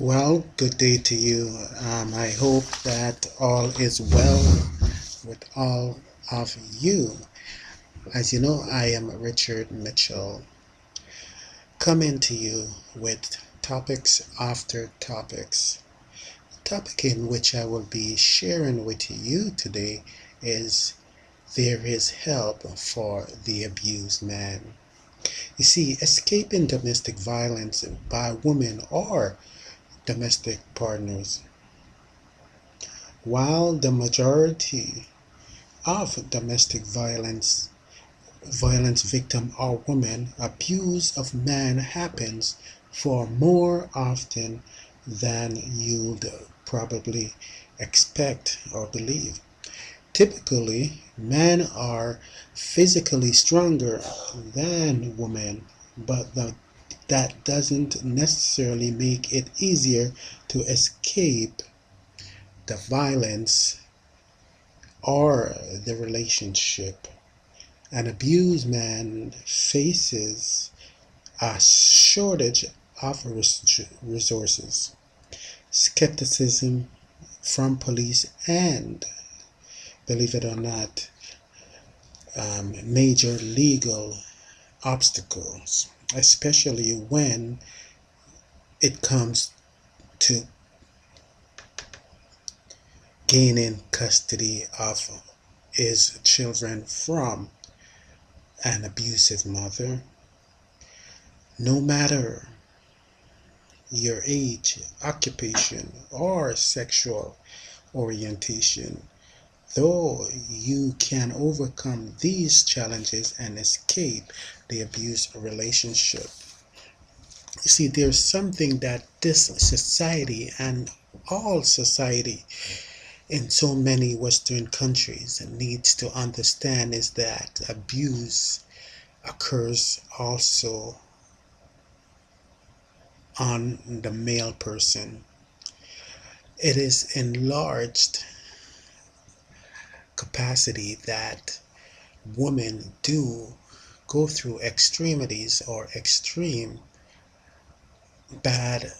Well, good day to you. I hope that all is well with all of you. As you know, I am Richard Mitchell, coming to you with topics after topics. The topic in which I will be sharing with you today is there is help for the abused man. You see, escaping domestic violence by women or domestic partners. While the majority of domestic violence victims are women, abuse of men happens far more often than you'd probably expect or believe. Typically, men are physically stronger than women, but that doesn't necessarily make it easier to escape the violence or the relationship. An abused man faces a shortage of resources, skepticism from police, and, believe it or not, major legal obstacles, especially when it comes to gaining custody of his children from an abusive mother. No matter your age, occupation, or sexual orientation, though you can overcome these challenges and escape the abuse relationship. You see, there's something that this society and all society in so many Western countries needs to understand is that abuse occurs also on the male person. It is enlarged capacity that women do go through extremities or extreme bad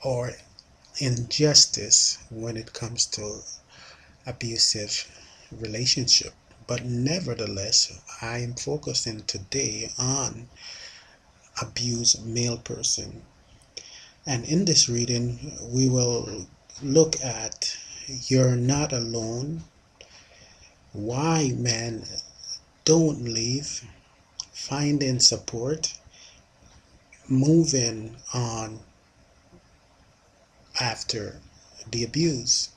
or injustice when it comes to abusive relationship. But nevertheless, I am focusing today on abused male person. And in this reading, we will look at you're not alone, why men don't leave, finding support, moving on after the abuse.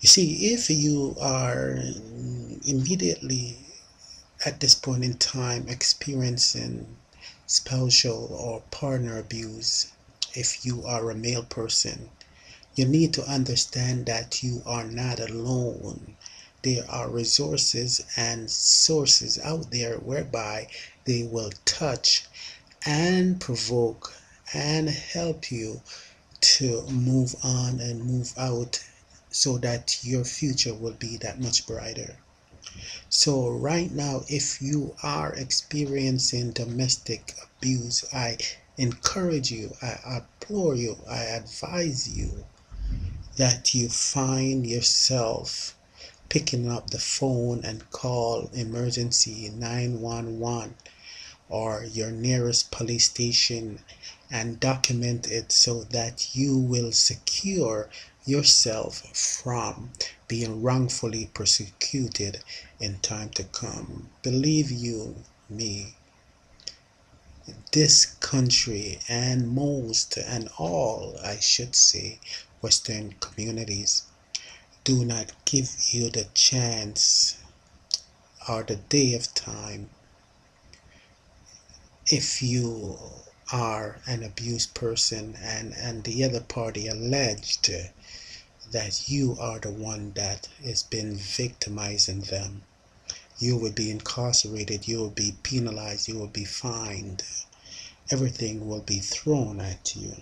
You see, if you are immediately at this point in time experiencing spousal or partner abuse, if you are a male person, you need to understand that you are not alone. There are resources and sources out there whereby they will touch and provoke and help you to move on and move out so that your future will be that much brighter. So right now, if you are experiencing domestic abuse, I encourage you, I implore you, I advise you that you find yourself picking up the phone and call emergency 911 or your nearest police station and document it so that you will secure yourself from being wrongfully persecuted in time to come. Believe you me, this country and most and all, I should say, Western communities do not give you the chance or the day of time if you are an abused person and the other party alleged that you are the one that has been victimizing them. You will be incarcerated, you will be penalized, you will be fined. Everything will be thrown at you.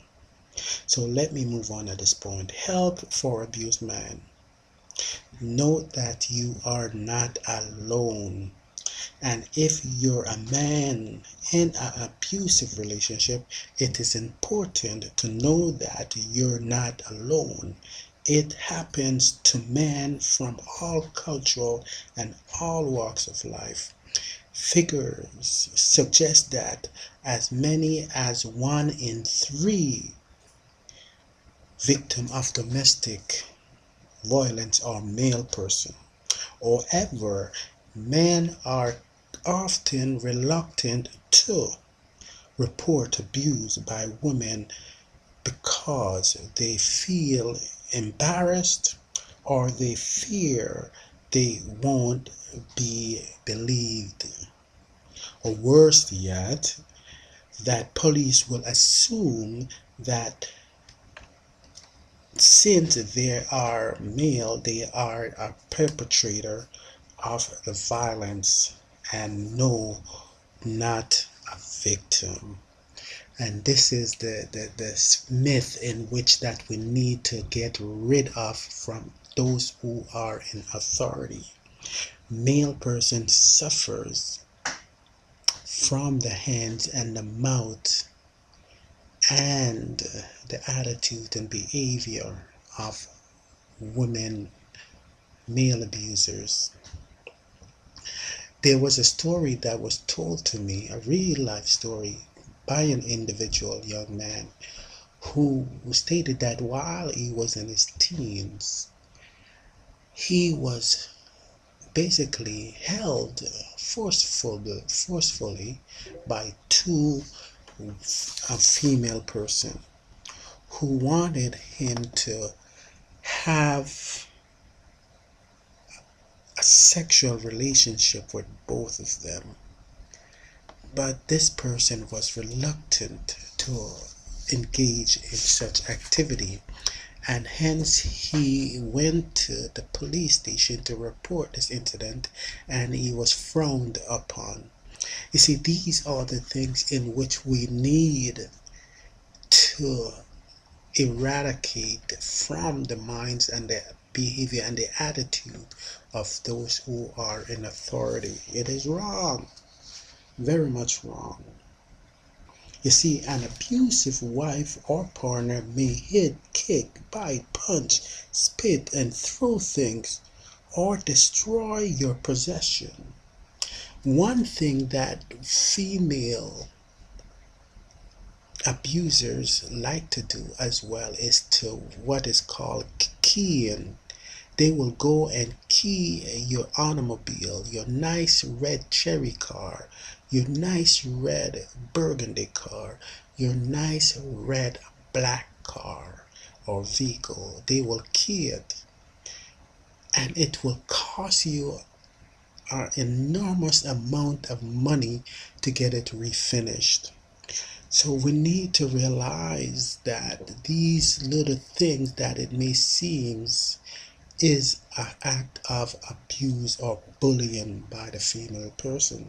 So let me move on at this point. Help for abused man. Note that you are not alone. And if you're a man in an abusive relationship, it is important to know that you're not alone. It happens to men from all cultural and all walks of life. Figures suggest that as many as 1 in 3 victims of domestic violence are male person. However, men are often reluctant to report abuse by women because they feel embarrassed or they fear they won't be believed. Or worse yet, that police will assume that since they are male, they are a perpetrator of the violence and no, not a victim. And this is the myth in which that we need to get rid of from those who are in authority. Male person suffers from the hands and the mouth and the attitude and behavior of women, male abusers. There was a story that was told to me, a real life story, by an individual young man who stated that while he was in his teens, he was basically held forcefully by two female person who wanted him to have a sexual relationship with both of them. But this person was reluctant to engage in such activity, and hence he went to the police station to report this incident, and he was frowned upon. You see, these are the things in which we need to eradicate from the minds and the behavior and the attitude of those who are in authority. It is wrong, very much wrong. You see, an abusive wife or partner may hit, kick, bite, punch, spit, and throw things or destroy your possession. One thing that female abusers like to do as well is to what is called keying. They will go and key your automobile, your nice red cherry car, your nice red burgundy car, your nice red black car or vehicle. They will key it, and it will cost you an enormous amount of money to get it refinished. So we need to realize that these little things that it may seem is an act of abuse or bullying by the female person.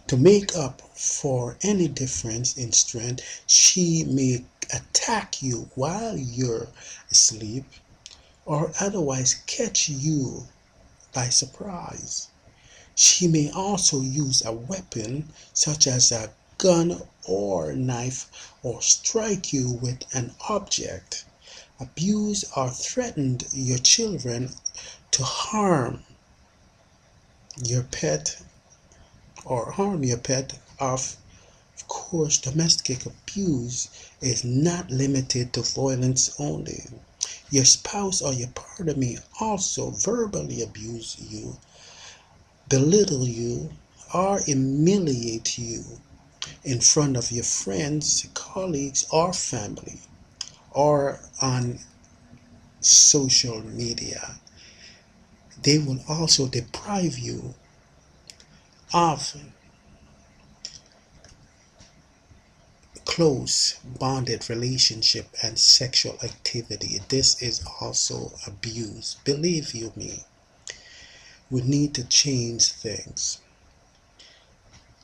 To make up for any difference in strength, she may attack you while you're asleep or otherwise catch you by surprise. She may also use a weapon such as a gun or knife or strike you with an object. Abuse or threaten your children to harm your pet or harm your pet. Of course, domestic abuse is not limited to violence only. Your spouse or your partner may also verbally abuse you, belittle you, or humiliate you in front of your friends, colleagues, or family, or on social media. They will also deprive you of close bonded relationship and sexual activity. This is also abuse. Believe you me, we need to change things.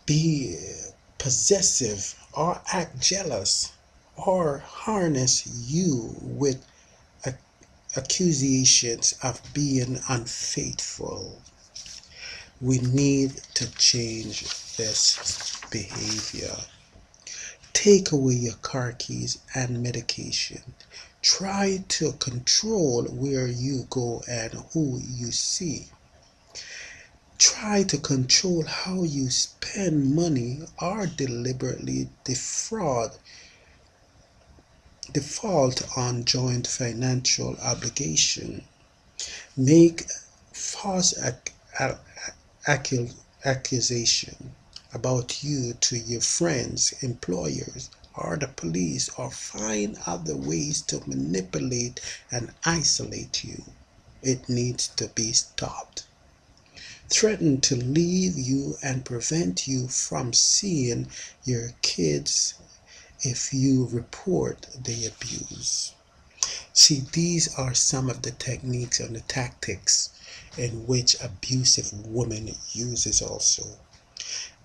Be possessive or act jealous or harness you with accusations of being unfaithful. We need to change this behavior. Take away your car keys and medication. Try to control where you go and who you see. Try to control how you spend money or deliberately default on joint financial obligation. Make false accusation about you to your friends, employers, or the police, or find other ways to manipulate and isolate you. It needs to be stopped. Threaten to leave you and prevent you from seeing your kids if you report the abuse. See, these are some of the techniques and the tactics in which abusive women uses also.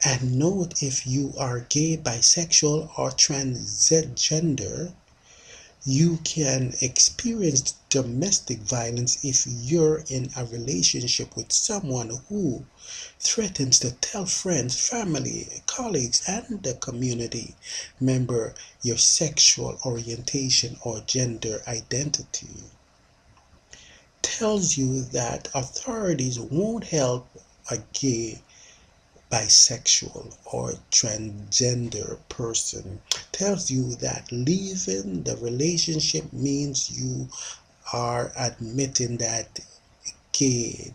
And note, if you are gay, bisexual, or transgender, you can experience domestic violence if you're in a relationship with someone who threatens to tell friends, family, colleagues, and the community member your sexual orientation or gender identity. Tells you that authorities won't help a gay, bisexual, or transgender person. Tells you that leaving the relationship means you are admitting that gay,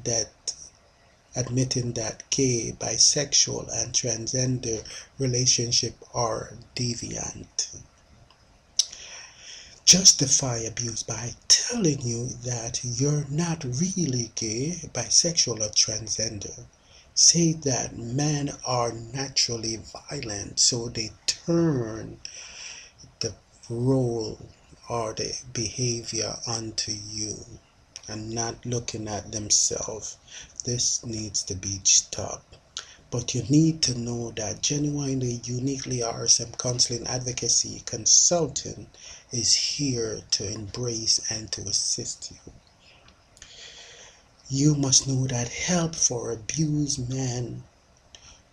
bisexual, and transgender relationship are deviant. Justify abuse by telling you that you're not really gay, bisexual, or transgender. Say that men are naturally violent, so they turn the role or the behavior onto you and not looking at themselves. This needs to be stopped. But you need to know that genuinely, uniquely RSM Counseling Advocacy Consultant is here to embrace and to assist you. You must know that help for abused men.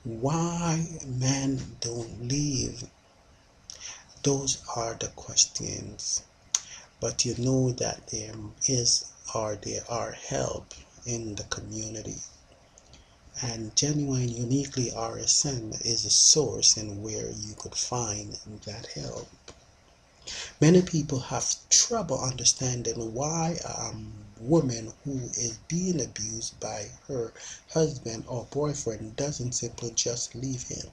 Why men don't leave? Those are the questions. But you know that there are help in the community. And Genuine Uniquely RSM is a source in where you could find that help. Many people have trouble understanding why a woman who is being abused by her husband or boyfriend doesn't simply just leave him.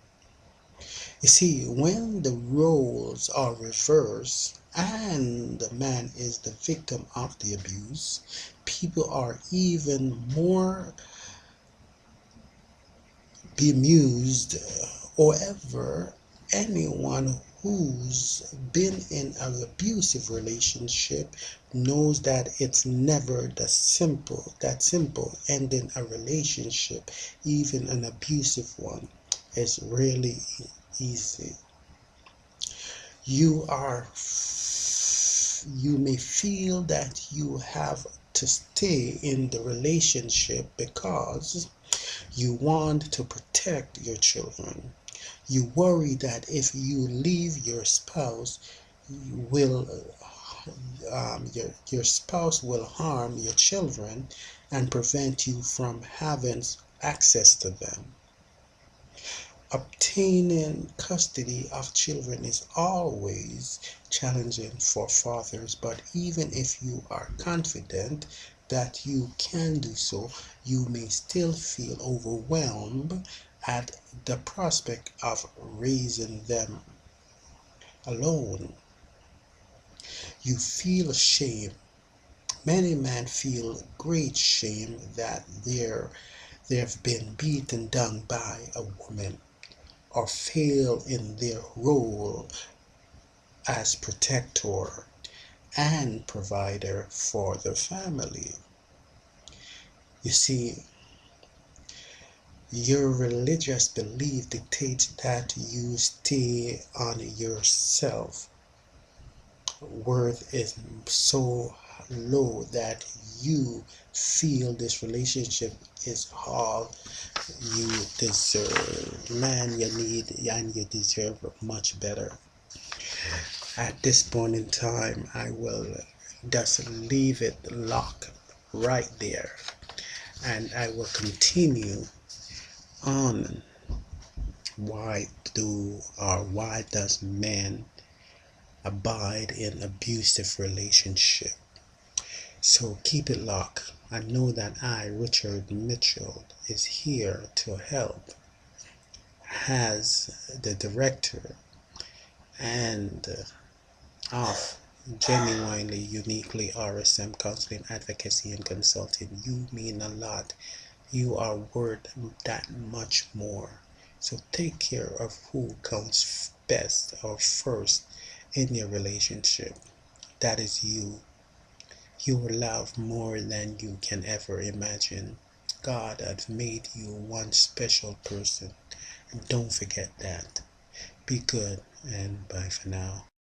You see, when the roles are reversed and the man is the victim of the abuse, people are even more bemused. However, anyone who's been in an abusive relationship knows that it's never that simple ending a relationship, even an abusive one, is really easy. You may feel that you have to stay in the relationship because you want to protect your children. You worry that if you leave your spouse, your spouse will harm your children and prevent you from having access to them. Obtaining custody of children is always challenging for fathers, but even if you are confident that you can do so, you may still feel overwhelmed at the prospect of raising them alone. You feel shame. Many men feel great shame that they've been beaten down by a woman or fail in their role as protector and provider for the family. You see, your religious belief dictates that you stay on yourself. Worth is so low that you feel this relationship is all you deserve. Man, you need and you deserve much better. At this point in time, I will just leave it locked right there, and I will continue on. Why does man abide in abusive relationship? So keep it locked. I know that Richard Mitchell, is here to help as the director and of genuinely, uniquely RSM Counseling, Advocacy and Consulting. You mean a lot. You are worth that much more. So take care of who comes best or first in your relationship. That is you. You are loved more than you can ever imagine. God has made you one special person. And don't forget that. Be good and bye for now.